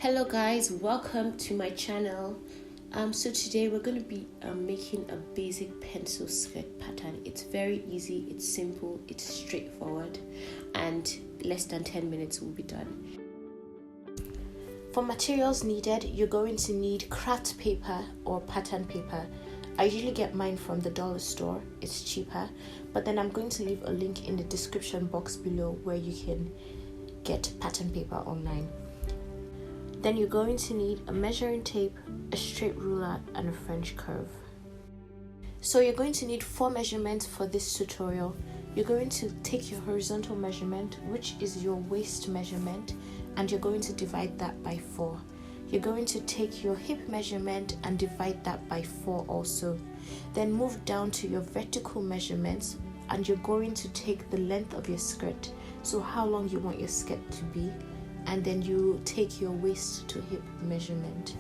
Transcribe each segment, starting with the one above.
Hello guys, welcome to my channel. So today we're going to be making a basic pencil skirt pattern. It's very easy, it's simple, it's straightforward, and less than 10 minutes will be done. For materials needed, you're going to need craft paper or pattern paper. I usually get mine from the dollar store, it's cheaper, but then I'm going to leave a link in the description box below where you can get pattern paper online. Then you're going to need a measuring tape, a straight ruler, and a French curve. So you're going to need 4 measurements for this tutorial. You're going to take your horizontal measurement, which is your waist measurement, and you're going to divide that by 4. You're going to take your hip measurement and divide that by 4 also. Then move down to your vertical measurements, and you're going to take the length of your skirt, so how long you want your skirt to be, and then you take your waist to hip measurement.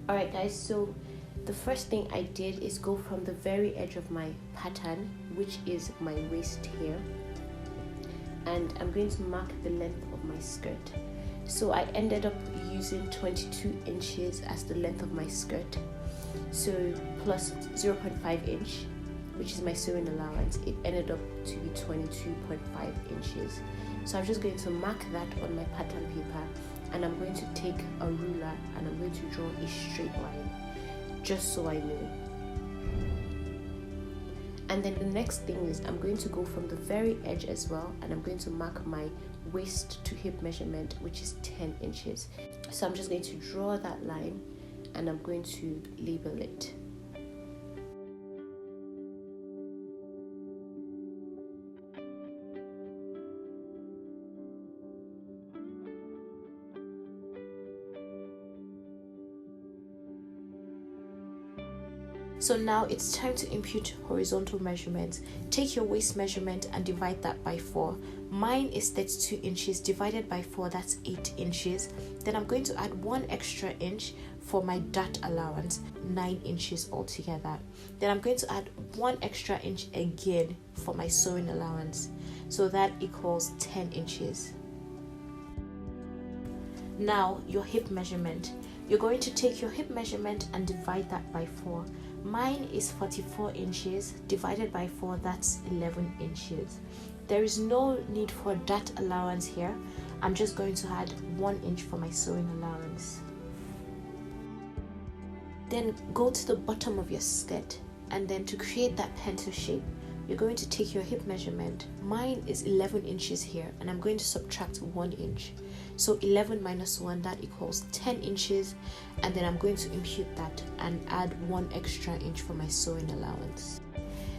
Alright guys, so the first thing I did is go from the very edge of my pattern, which is my waist here, and I'm going to mark the length of my skirt. So I ended up using 22 inches as the length of my skirt, so plus 0.5 inch, which is my sewing allowance, it ended up to be 22.5 inches. So I'm just going to mark that on my pattern paper, and I'm going to take a ruler and I'm going to draw a straight line, just so I know. And then the next thing is I'm going to go from the very edge as well, and I'm going to mark my waist to hip measurement, which is 10 inches. So I'm just going to draw that line and I'm going to label it. So now it's time to impute horizontal measurements. Take your waist measurement and divide that by 4. Mine is 32 inches divided by 4, that's 8 inches. Then I'm going to add 1 extra inch for my dart allowance, 9 inches altogether. Then I'm going to add 1 extra inch again for my sewing allowance, so that equals 10 inches. Now your hip measurement. You're going to take your hip measurement and divide that by 4. Mine is 44 inches divided by 4, that's 11 inches. There is no need for dart allowance here. I'm just going to add 1 inch for my sewing allowance. Then go to the bottom of your skirt, and then to create that pencil shape, you're going to take your hip measurement. Mine is 11 inches here, and I'm going to subtract 1 inch. So 11 minus 1, that equals 10 inches, and then I'm going to impute that and add 1 extra inch for my sewing allowance.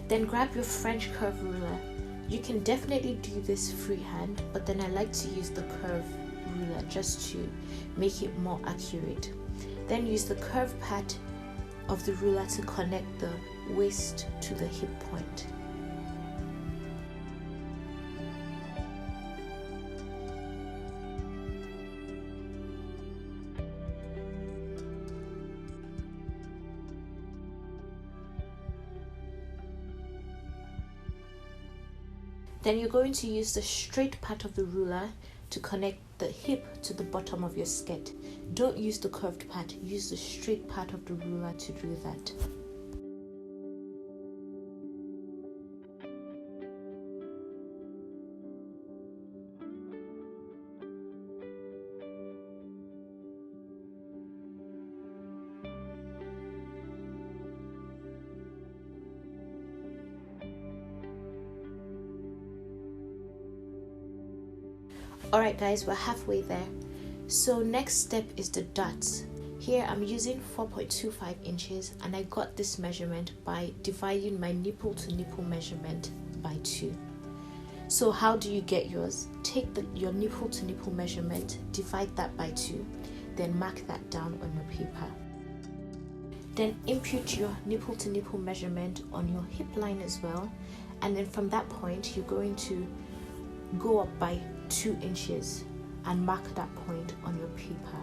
Then grab your French curve ruler. You can definitely do this freehand, but then I like to use the curve ruler just to make it more accurate. Then use the curve part of the ruler to connect the waist to the hip point. Then you're going to use the straight part of the ruler to connect the hip to the bottom of your skirt. Don't use the curved part, use the straight part of the ruler to do that. Alright guys, we're halfway there. So next step is the darts. Here I'm using 4.25 inches, and I got this measurement by dividing my nipple to nipple measurement by 2. So how do you get yours? Take your nipple to nipple measurement, divide that by 2, then mark that down on your paper. Then impute your nipple to nipple measurement on your hip line as well, and then from that point you're going to go up by 2 inches and mark that point on your paper.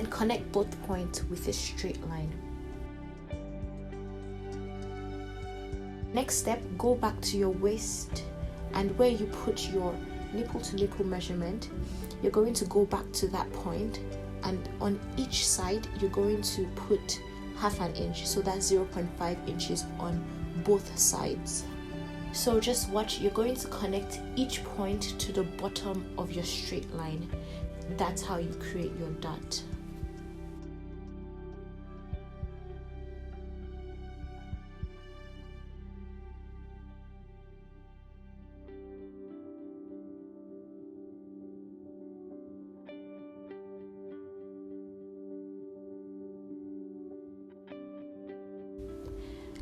Then connect both points with a straight line. Next step, go back to your waist, and where you put your nipple to nipple measurement, you're going to go back to that point, and on each side you're going to put half an inch, so that's 0.5 inches on both sides. So just watch, you're going to connect each point to the bottom of your straight line. That's how you create your dot.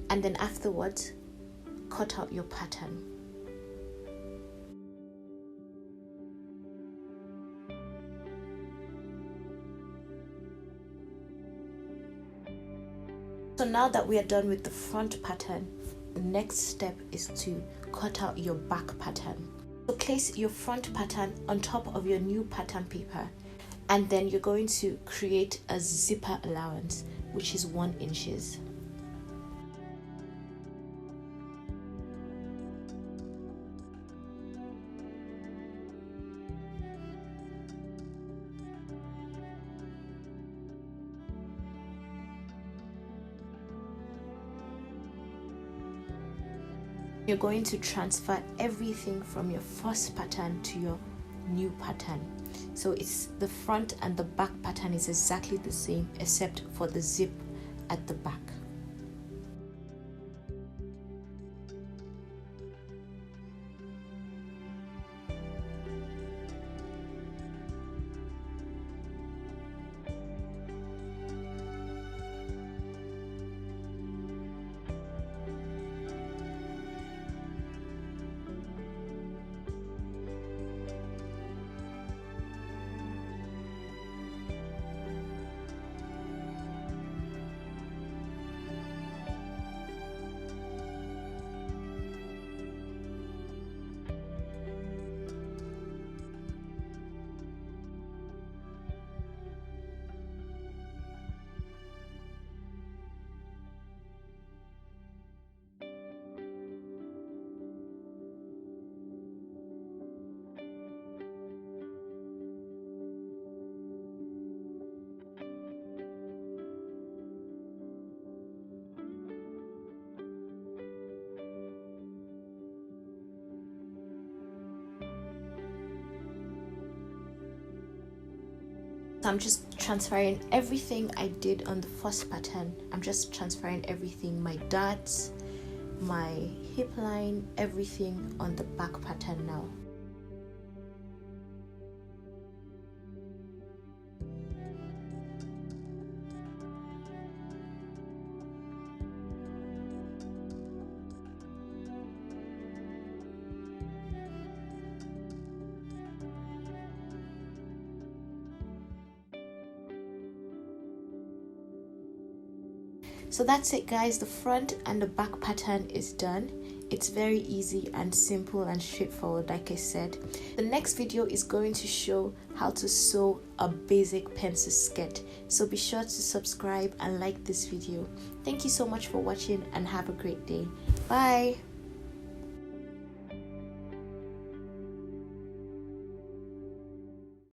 And then afterwards, cut out your pattern. So now that we are done with the front pattern, the next step is to cut out your back pattern. So place your front pattern on top of your new pattern paper, and then you're going to create a zipper allowance, which is 1 inch. You're going to transfer everything from your first pattern to your new pattern. So it's the front and the back pattern is exactly the same except for the zip at the back. So I'm just transferring everything I did on the first pattern. I'm just transferring everything, my dots, my hip line, everything on the back pattern now. So that's it guys, the front and the back pattern is done. It's very easy and simple and straightforward like I said. The next video is going to show how to sew a basic pencil skirt. So be sure to subscribe and like this video. Thank you so much for watching and have a great day. Bye.